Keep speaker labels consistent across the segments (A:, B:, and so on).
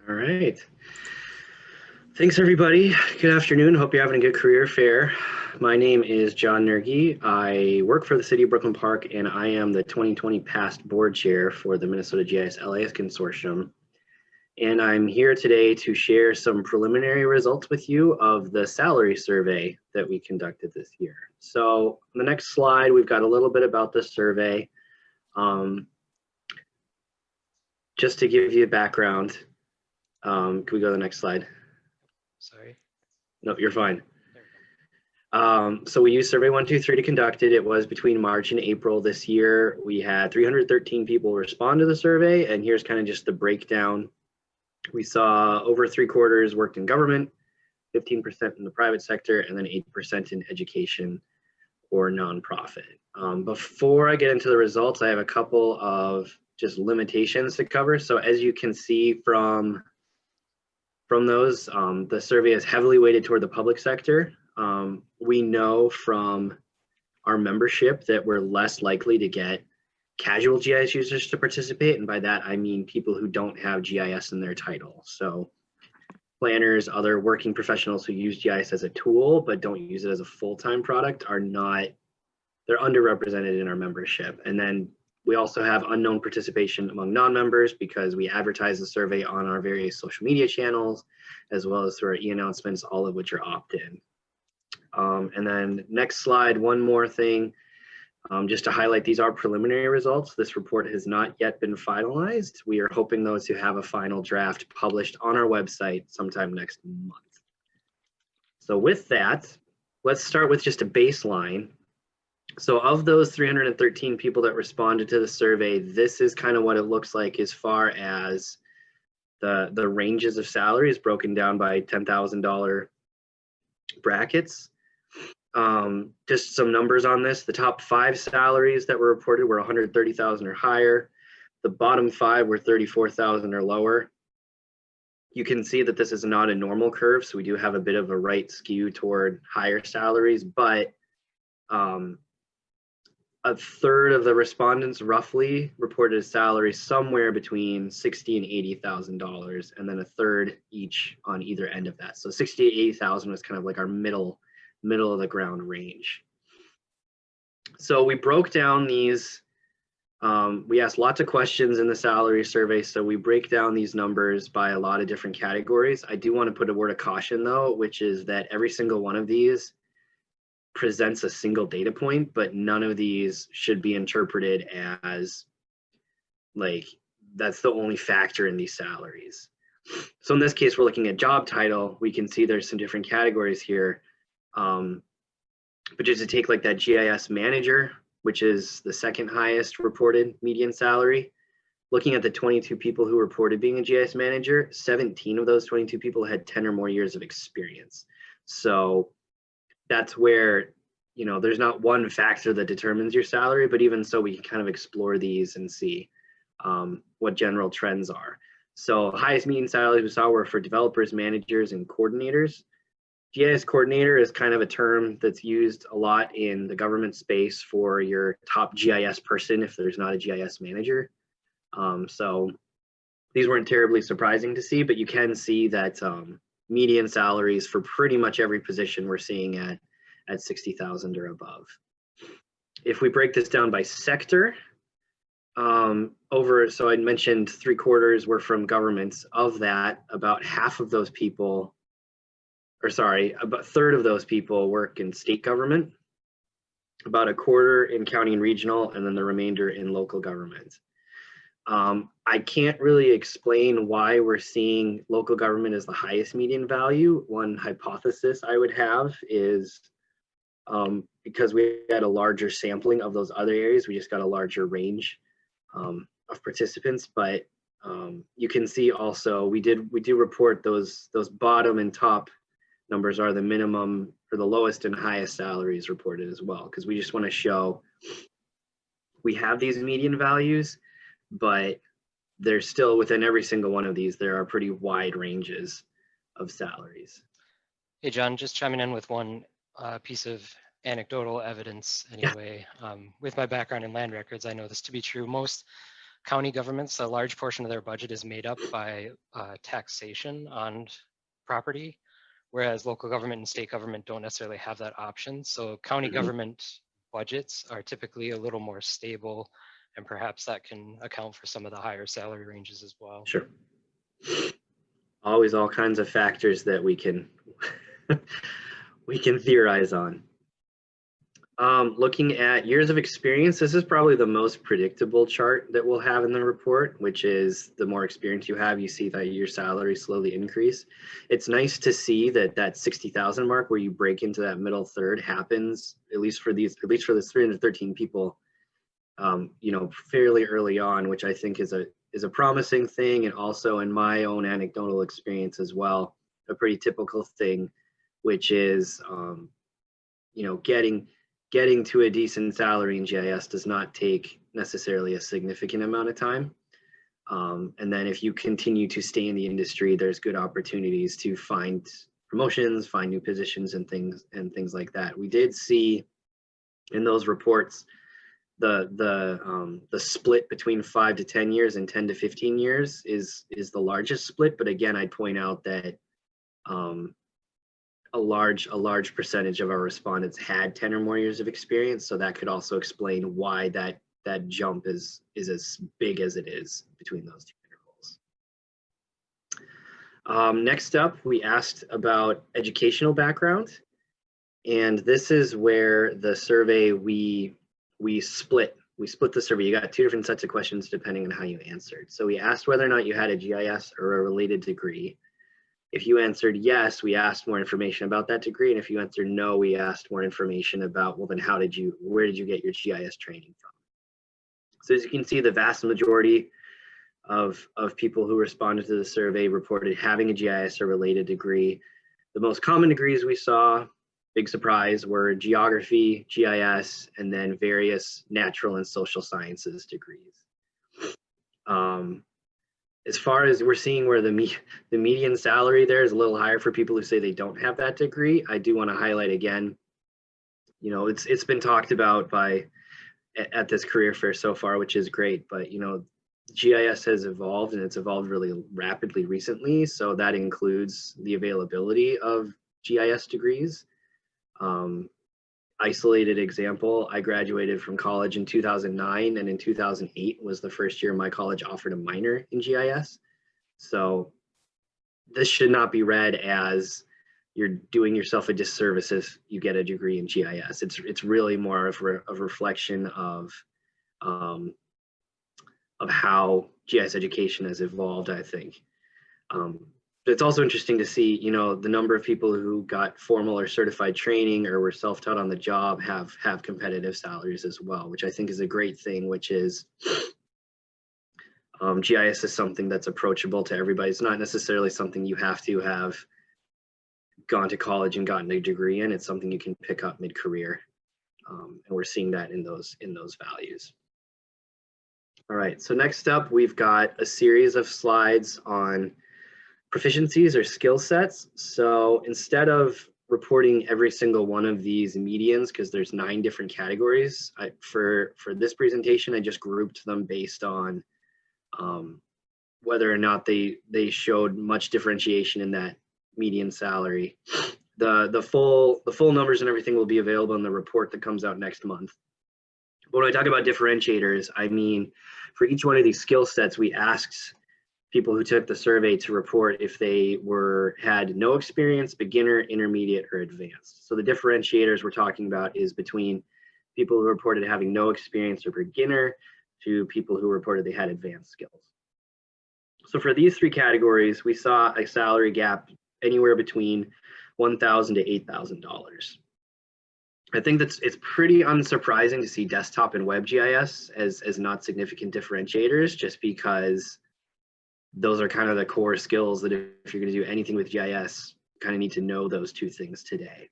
A: All right. Thanks, everybody. Good afternoon. Hope you're having a good career fair. My name is John Nergi. I work for the City of Brooklyn Park, and I am the 2020 past board chair for the Minnesota GIS LIS Consortium. And I'm here today to share some preliminary results with you of the salary survey that we conducted this year. So on the next slide, we've got a little bit about the survey. Just to give you a background, can we go to the next slide?
B: Sorry.
A: No, you're fine. So we used Survey 123 to conduct it. It was between March and April this year. We had 313 people respond to the survey, and here's kind of just the breakdown. We saw over 3/4 worked in government, 15% in the private sector, and then 8% in education or nonprofit. Before I get into the results, I have a couple of just limitations to cover. So as you can see from those, the survey is heavily weighted toward the public sector. We know from our membership that we're less likely to get casual GIS users to participate. And by that, I mean people who don't have GIS in their title. So planners, other working professionals who use GIS as a tool, but don't use it as a full-time product they're underrepresented in our membership. And then we also have unknown participation among non-members because we advertise the survey on our various social media channels, as well as through our e-announcements, all of which are opt-in. And then next slide, one more thing, just to highlight, these are preliminary results. This report has not yet been finalized. We are hoping though to have a final draft published on our website sometime next month. So with that, let's start with just a baseline. So of those 313 people that responded to the survey, this is kind of what it looks like as far as the ranges of salaries broken down by $10,000 brackets. Just some numbers on this. The top 5 salaries that were reported were 130,000 or higher. The bottom 5 were 34,000 or lower. You can see that this is not a normal curve, so we do have a bit of a right skew toward higher salaries, but a third of the respondents roughly reported a salary somewhere between $60,000 and $80,000, and then a third each on either end of that. So 60,000 to 80,000 was kind of like our middle of the ground range. So we broke down these. We asked lots of questions in the salary survey, so we break down these numbers by a lot of different categories. I do want to put a word of caution though, which is that every single one of these presents a single data point, but none of these should be interpreted as like that's the only factor in these salaries. So in this case, we're looking at job title. We can see there's some different categories here. But just to take like that GIS manager, which is the second highest reported median salary, looking at the 22 people who reported being a GIS manager, 17 of those 22 people had 10 or more years of experience. So that's where, you know, there's not one factor that determines your salary, but even so, we can kind of explore these and see what general trends are. So highest median salaries we saw were for developers, managers, and coordinators. GIS coordinator is kind of a term that's used a lot in the government space for your top GIS person if there's not a GIS manager. So these weren't terribly surprising to see, but you can see that median salaries for pretty much every position we're seeing at 60,000 or above. If we break this down by sector, so I mentioned 3/4 were from governments. Of that, about half of those people, or sorry, about a third of those people work in state government, about a quarter in county and regional, and then the remainder in local government. I can't really explain why we're seeing local government as the highest median value. One hypothesis I would have is because we had a larger sampling of those other areas, we just got a larger range of participants. But you can see also we do report those bottom and top numbers are the minimum or the lowest and highest salaries reported as well, because we just want to show we have these median values, but there's still within every single one of these, there are pretty wide ranges of salaries.
B: Hey, John, just chiming in with one piece of anecdotal evidence anyway. With my background in land records, I know this to be true. Most County governments, a large portion of their budget is made up by taxation on property, whereas local government and state government don't necessarily have that option. So county government budgets are typically a little more stable, and perhaps that can account for some of the higher salary ranges as well.
A: Sure. Always all kinds of factors that we can we can theorize on. Looking at years of experience, this is probably the most predictable chart that we'll have in the report, which is the more experience you have, you see that your salary slowly increase. It's nice to see that that 60,000 mark where you break into that middle third happens, at least for this 313 people, you know, fairly early on, which I think is a promising thing, and also in my own anecdotal experience as well, a pretty typical thing, which is, you know, getting to a decent salary in GIS does not take necessarily a significant amount of time. And then if you continue to stay in the industry, there's good opportunities to find promotions, find new positions and things like that. We did see in those reports the split between 5 to 10 years and 10 to 15 years is the largest split. But again, I'd point out that a large percentage of our respondents had 10 or more years of experience, so that could also explain why that jump is as big as it is between those two intervals. Next up, we asked about educational background, and this is where the survey we split the survey. You got two different sets of questions depending on how you answered. So we asked whether or not you had a GIS or a related degree. If you answered yes, we asked more information about that degree. And if you answered no, we asked more information about, well, then where did you get your GIS training from? So as you can see, the vast majority of people who responded to the survey reported having a GIS or related degree. The most common degrees we saw, big surprise, were geography, GIS, and then various natural and social sciences degrees. As far as we're seeing where the median salary there is a little higher for people who say they don't have that degree, I do want to highlight again, you know, it's been talked about at this career fair so far, which is great, but you know, GIS has evolved, and it's evolved really rapidly recently. So that includes the availability of GIS degrees. Isolated example, I graduated from college in 2009, and in 2008 was the first year my college offered a minor in GIS. So this should not be read as you're doing yourself a disservice if you get a degree in GIS. It's really more of a reflection of how GIS education has evolved, I think. It's also interesting to see, you know, the number of people who got formal or certified training or were self-taught on the job have competitive salaries as well, which I think is a great thing, which is GIS is something that's approachable to everybody. It's not necessarily something you have to have gone to college and gotten a degree in. It's something you can pick up mid-career. And we're seeing that in those values. All right, so next up, we've got a series of slides on proficiencies or skill sets. So instead of reporting every single one of these medians, because there's 9 different categories, for this presentation, I just grouped them based on whether or not they showed much differentiation in that median salary. The full numbers and everything will be available in the report that comes out next month. But when I talk about differentiators, I mean, for each one of these skill sets, we asked people who took the survey to report if they had no experience, beginner, intermediate, or advanced. So the differentiators we're talking about is between people who reported having no experience or beginner to people who reported they had advanced skills. So for these 3 categories, we saw a salary gap anywhere between $1,000 to $8,000. I think it's pretty unsurprising to see desktop and web GIS as not significant differentiators, just because those are kind of the core skills that if you're going to do anything with GIS, you kind of need to know those 2 things today.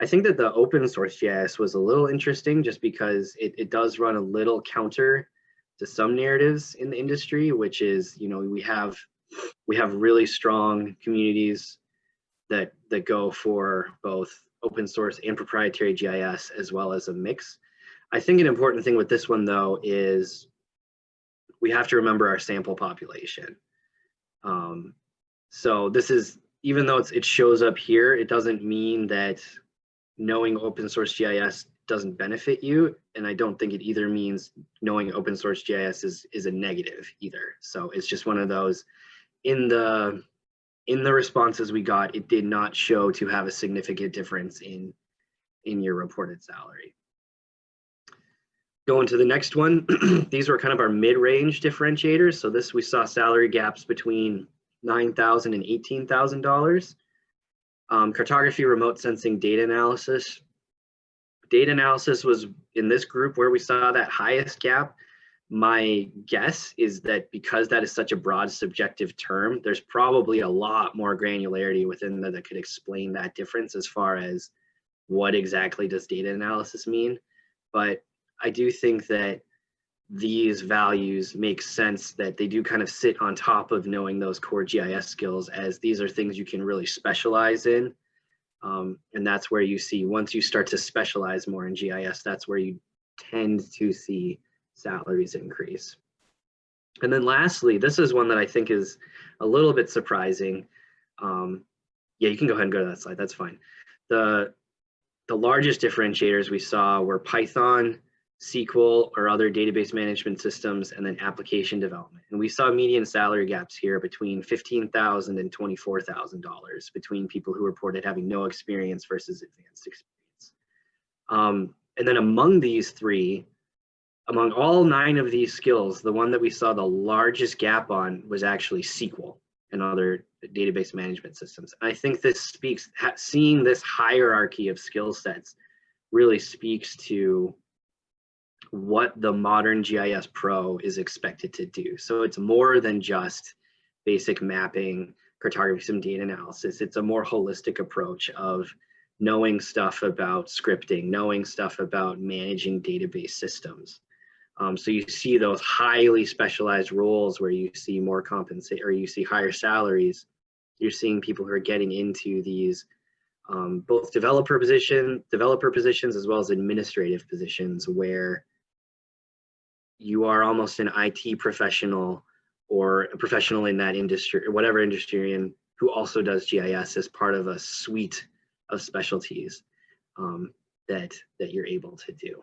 A: I think that the open source GIS was a little interesting just because it does run a little counter to some narratives in the industry, which is, you know, we have really strong communities that go for both open source and proprietary GIS as well as a mix. I think an important thing with this one though is we have to remember our sample population. So this is, even though it shows up here, it doesn't mean that knowing open source GIS doesn't benefit you. And I don't think it either means knowing open source GIS is a negative either. So it's just one of those, in the responses we got, it did not show to have a significant difference in your reported salary. Going to the next one, these were kind of our mid-range differentiators. So this, we saw salary gaps between $9,000 and $18,000. Cartography, remote sensing, data analysis. Data analysis was in this group where we saw that highest gap. My guess is that because that is such a broad subjective term, there's probably a lot more granularity within that could explain that difference as far as what exactly does data analysis mean. But I do think that these values make sense, that they do kind of sit on top of knowing those core GIS skills, as these are things you can really specialize in. And that's where you see, once you start to specialize more in GIS, that's where you tend to see salaries increase. And then lastly, this is one that I think is a little bit surprising. Yeah, you can go ahead and go to that slide, that's fine. The largest differentiators we saw were Python, SQL, or other database management systems, and then application development. And we saw median salary gaps here between $15,000 and $24,000 between people who reported having no experience versus advanced experience. And then among these three, among all 9 of these skills, the one that we saw the largest gap on was actually SQL and other database management systems. I think this speaks, seeing this hierarchy of skill sets really speaks to what the modern GIS pro is expected to do. So it's more than just basic mapping, cartography, some data analysis. It's a more holistic approach of knowing stuff about scripting, knowing stuff about managing database systems. So you see those highly specialized roles where you see more compensation, or you see higher salaries. You're seeing people who are getting into these both developer positions as well as administrative positions, where you are almost an IT professional or a professional in that industry, or whatever industry you're in, who also does GIS as part of a suite of specialties that you're able to do.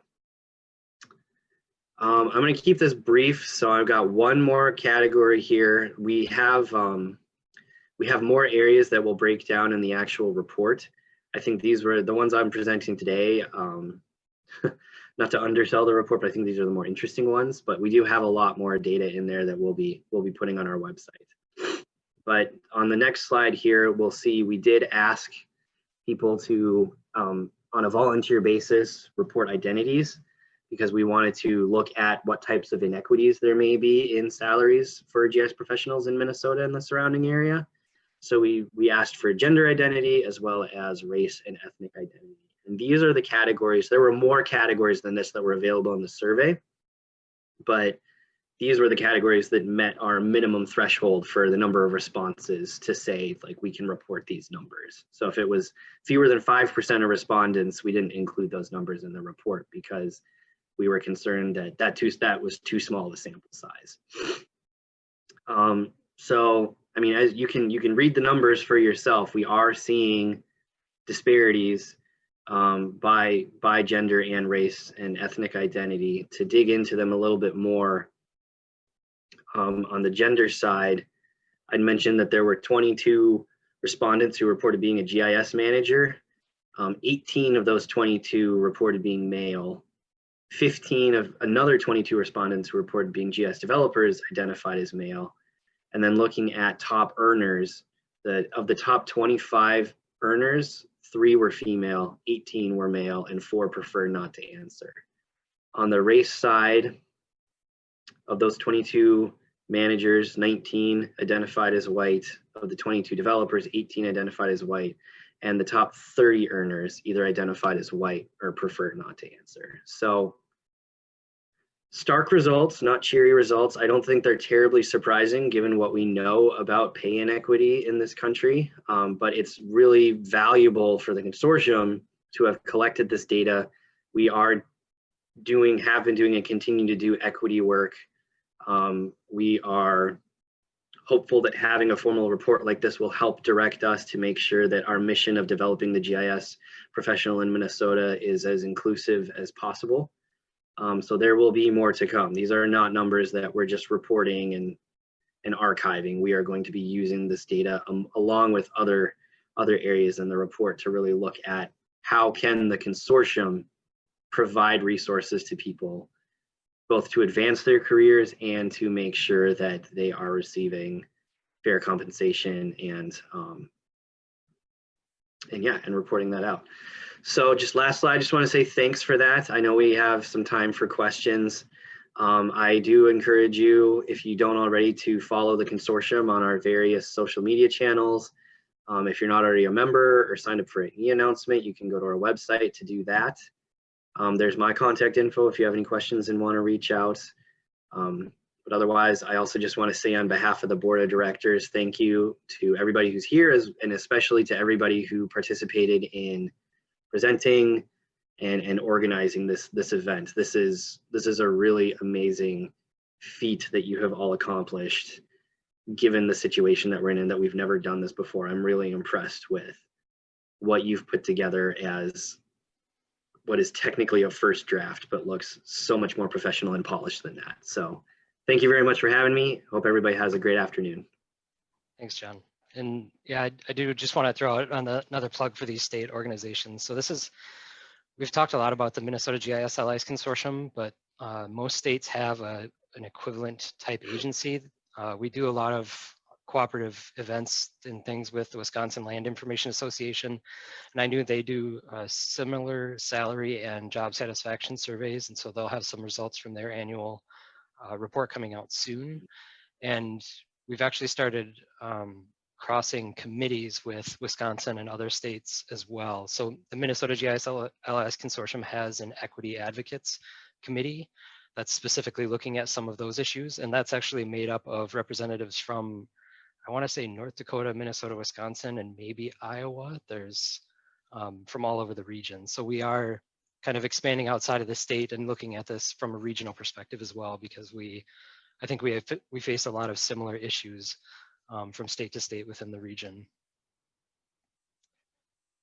A: I'm going to keep this brief, so I've got one more category here. We have more areas that will break down in the actual report. I think these were the ones I'm presenting today. Not to undersell the report, but I think these are the more interesting ones. But we do have a lot more data in there that we'll be putting on our website. But on the next slide here, we'll see we did ask people to, on a volunteer basis, report identities, because we wanted to look at what types of inequities there may be in salaries for GIS professionals in Minnesota and the surrounding area. So we asked for gender identity as well as race and ethnic identity. And these are the categories. There were more categories than this that were available in the survey, but these were the categories that met our minimum threshold for the number of responses to say, like, we can report these numbers. So if it was fewer than 5% of respondents, we didn't include those numbers in the report because we were concerned that that was too small of a sample size. So, I mean, as you can read the numbers for yourself, we are seeing disparities by gender and race and ethnic identity. To dig into them a little bit more, on the gender side, I'd mentioned that there were 22 respondents who reported being a GIS manager. 18 of those 22 reported being male. 15 of another 22 respondents who reported being GIS developers identified as male. And then looking at top earners, of the top 25 earners, 3 were female, 18 were male, and 4 preferred not to answer. On the race side, of those 22 managers, 19 identified as white. Of the 22 developers, 18 identified as white. And the top 30 earners either identified as white or preferred not to answer. So stark results, not cheery results. I don't think they're terribly surprising given what we know about pay inequity in this country, but it's really valuable for the consortium to have collected this data. We are have been doing and continue to do equity work We are hopeful that having a formal report like this will help direct us to make sure that our mission of developing the GIS professional in Minnesota is as inclusive as possible. So there will be more to come. These are not numbers that we're just reporting and archiving. We are going to be using this data along with other areas in the report to really look at how can the consortium provide resources to people, both to advance their careers and to make sure that they are receiving fair compensation and reporting that out. So just last slide, I just want to say thanks for that. I know we have some time for questions. I do encourage you, if you don't already, to follow the consortium on our various social media channels. If you're not already a member or signed up for an e-announcement, you can go to our website to do that. There's my contact info if you have any questions and want to reach out. But otherwise, I also just want to say on behalf of the board of directors, thank you to everybody who's here, and especially to everybody who participated in presenting and organizing this event. This is a really amazing feat that you have all accomplished, given the situation that we're in and that we've never done this before. I'm really impressed with what you've put together as what is technically a first draft, but looks so much more professional and polished than that. So thank you very much for having me. Hope everybody has a great afternoon.
B: Thanks, John. And yeah, I do just want to throw out another plug for these state organizations. So we've talked a lot about the Minnesota GIS LIS Consortium, but most states have an equivalent type agency. We do a lot of cooperative events and things with the Wisconsin Land Information Association. And I knew they do similar salary and job satisfaction surveys. And so they'll have some results from their annual report coming out soon. And we've actually started crossing committees with Wisconsin and other states as well. So the Minnesota GIS LIS Consortium has an equity advocates committee that's specifically looking at some of those issues. And that's actually made up of representatives from, I want to say North Dakota, Minnesota, Wisconsin, and maybe Iowa. There's from all over the region. So we are kind of expanding outside of the state and looking at this from a regional perspective as well, because I think we face a lot of similar issues from state to state within the region.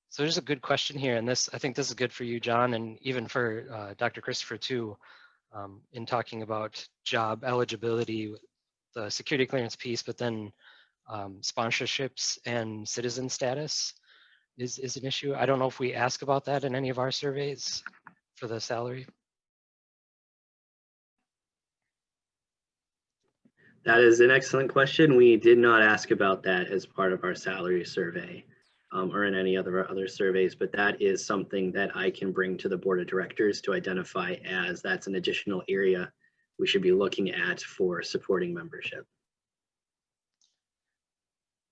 B: So there's a good question here, and I think this is good for you, John, and even for Dr. Christopher too, in talking about job eligibility, the security clearance piece, but then sponsorships and citizen status is an issue. I don't know if we ask about that in any of our surveys for the salary.
A: That is an excellent question. We did not ask about that as part of our salary survey or in any other surveys, but that is something that I can bring to the board of directors to identify as that's an additional area we should be looking at for supporting membership.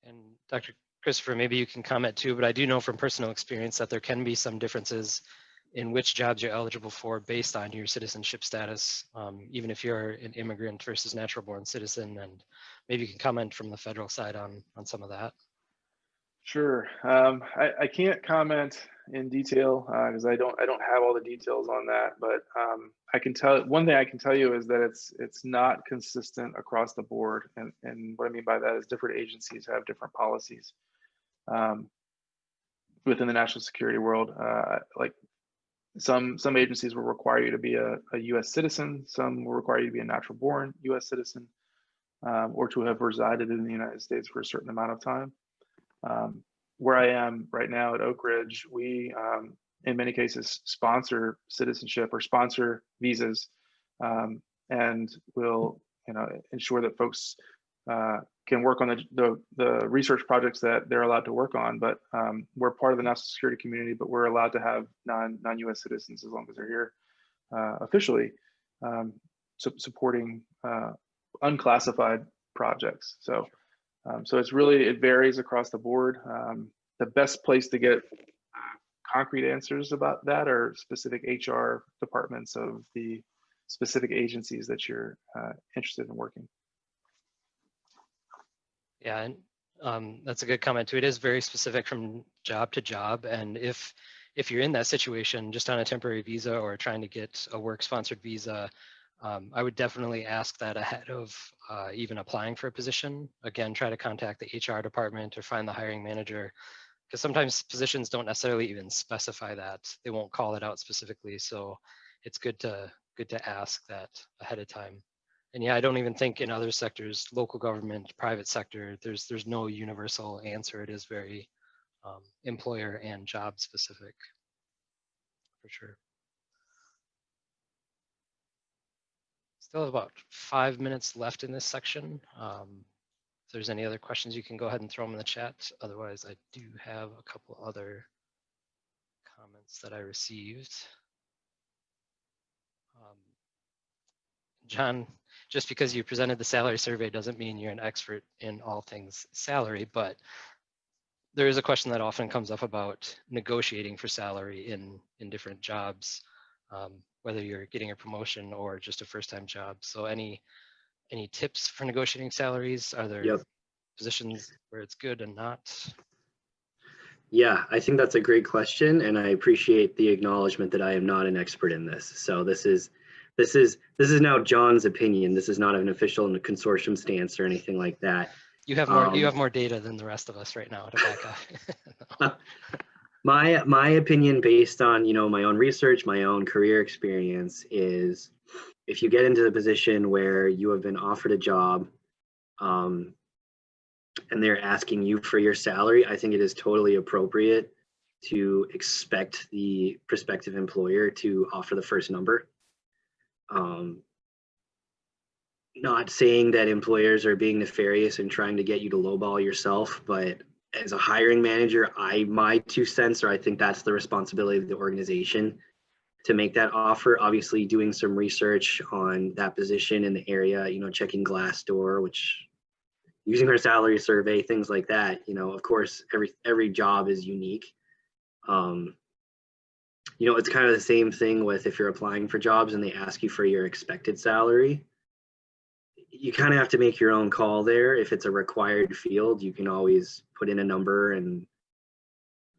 B: And Dr. Christopher, maybe you can comment too, but I do know from personal experience that there can be some differences in which jobs you're eligible for based on your citizenship status, even if you're an immigrant versus natural born citizen. And maybe you can comment from the federal side on some of that.
C: Sure. I can't comment in detail because I don't have all the details on that, but I can tell one thing I can tell you is that it's not consistent across the board, and what I mean by that is different agencies have different policies within the national security world. Like some agencies will require you to be a U.S. citizen, some will require you to be a natural born U.S. citizen, or to have resided in the United States for a certain amount of time. Where I am right now at Oak Ridge, we, in many cases, sponsor citizenship or sponsor visas, and will, ensure that folks can work on the research projects that they're allowed to work on. But we're part of the national security community, but we're allowed to have non-U.S. citizens as long as they're here officially, supporting unclassified projects. So. So it varies across the board. The best place to get concrete answers about that are specific HR departments of the specific agencies that you're interested in working.
B: Yeah, and that's a good comment too. It is very specific from job to job. And if you're in that situation just on a temporary visa or trying to get a work sponsored visa, I would definitely ask that ahead of even applying for a position. Again, try to contact the HR department or find the hiring manager, because sometimes positions don't necessarily even specify that. They won't call it out specifically. So it's good to ask that ahead of time. And yeah, I don't even think in other sectors, local government, private sector, there's no universal answer. It is very employer and job specific, for sure. Still have about 5 minutes left in this section. If there's any other questions, you can go ahead and throw them in the chat. Otherwise, I do have a couple other comments that I received. John, just because you presented the salary survey doesn't mean you're an expert in all things salary, but there is a question that often comes up about negotiating for salary in different jobs, whether you're getting a promotion or just a first-time job. So any tips for negotiating salaries? Are there positions where it's good and not?
A: Yeah, I think that's a great question, and I appreciate the acknowledgement that I am not an expert in this. So this is now John's opinion. This is not an official consortium stance or anything like that.
B: You have more data than the rest of us right now to back up.
A: My opinion, based on my own research, my own career experience, is if you get into the position where you have been offered a job, and they're asking you for your salary, I think it is totally appropriate to expect the prospective employer to offer the first number. Not saying that employers are being nefarious and trying to get you to lowball yourself, but as a hiring manager, my 2 cents, or I think that's the responsibility of the organization to make that offer. Obviously, doing some research on that position in the area, checking Glassdoor, which using our salary survey, things like that. Of course, every job is unique. It's kind of the same thing with if you're applying for jobs and they ask you for your expected salary. You kind of have to make your own call there. If it's a required field, you can always put in a number and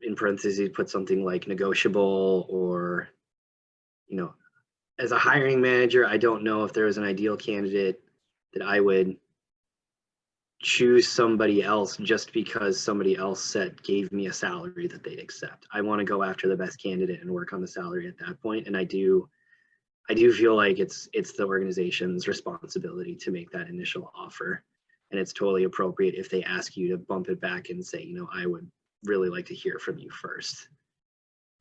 A: in parentheses put something like negotiable, or as a hiring manager, I don't know if there was an ideal candidate that I would choose somebody else just because somebody else gave me a salary that they'd accept. I want to go after the best candidate and work on the salary at that point. And I do feel like it's the organization's responsibility to make that initial offer. And it's totally appropriate if they ask you to bump it back and say, I would really like to hear from you first.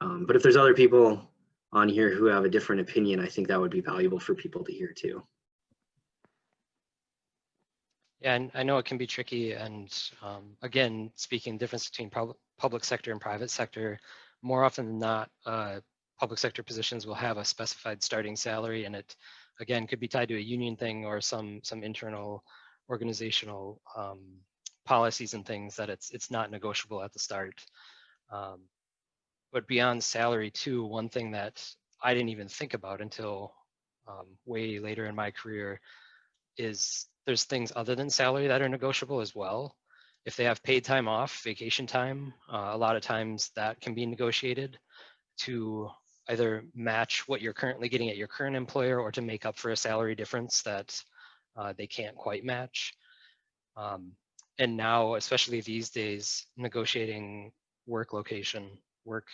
A: But if there's other people on here who have a different opinion, I think that would be valuable for people to hear too.
B: Yeah, and I know it can be tricky. And again, speaking difference between public sector and private sector, more often than not, public sector positions will have a specified starting salary, and it again could be tied to a union thing or some internal organizational policies and things that it's not negotiable at the start. But beyond salary too, one thing that I didn't even think about until way later in my career is there's things other than salary that are negotiable as well. If they have paid time off, vacation time, a lot of times that can be negotiated to either match what you're currently getting at your current employer or to make up for a salary difference that they can't quite match. And now, especially these days, negotiating work location, work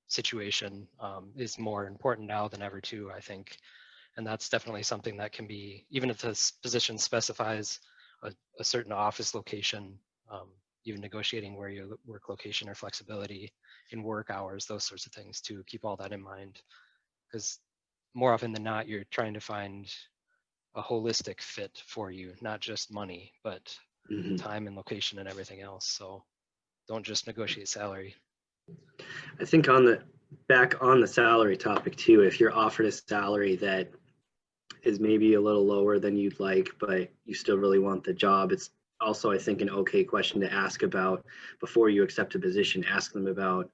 B: situation is more important now than ever too, I think. And that's definitely something that can be, even if this position specifies a certain office location, even negotiating where your work location or flexibility in work hours, those sorts of things, to keep all that in mind. Because more often than not, you're trying to find a holistic fit for you, not just money, but time and location and everything else. So don't just negotiate salary.
A: I think back on the salary topic too, if you're offered a salary that is maybe a little lower than you'd like, but you still really want the job, it's also, I think, an okay question to ask about before you accept a position. Ask them about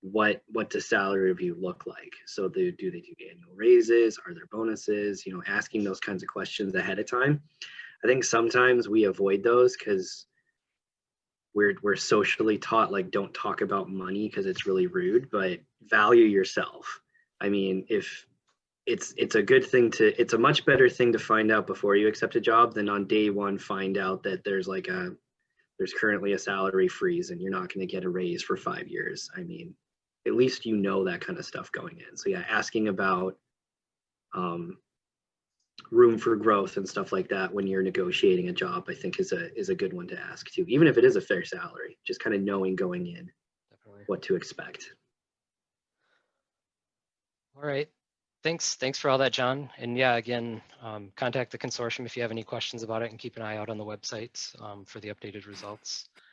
A: what does salary review look like? So do they do annual raises? Are there bonuses? Asking those kinds of questions ahead of time. I think sometimes we avoid those because we're socially taught, like, don't talk about money because it's really rude, but value yourself. I mean, if it's a good thing to, it's a much better thing to find out before you accept a job than on day one find out that there's currently a salary freeze and you're not going to get a raise for 5 years. I mean, at least you know that kind of stuff going in. So yeah, asking about room for growth and stuff like that when you're negotiating a job, I think is a good one to ask too, even if it is a fair salary, just kind of knowing going in
B: Definitely.
A: what to expect.
B: All right. Thanks for all that, John. And yeah, again, contact the consortium if you have any questions about it, and keep an eye out on the website for the updated results.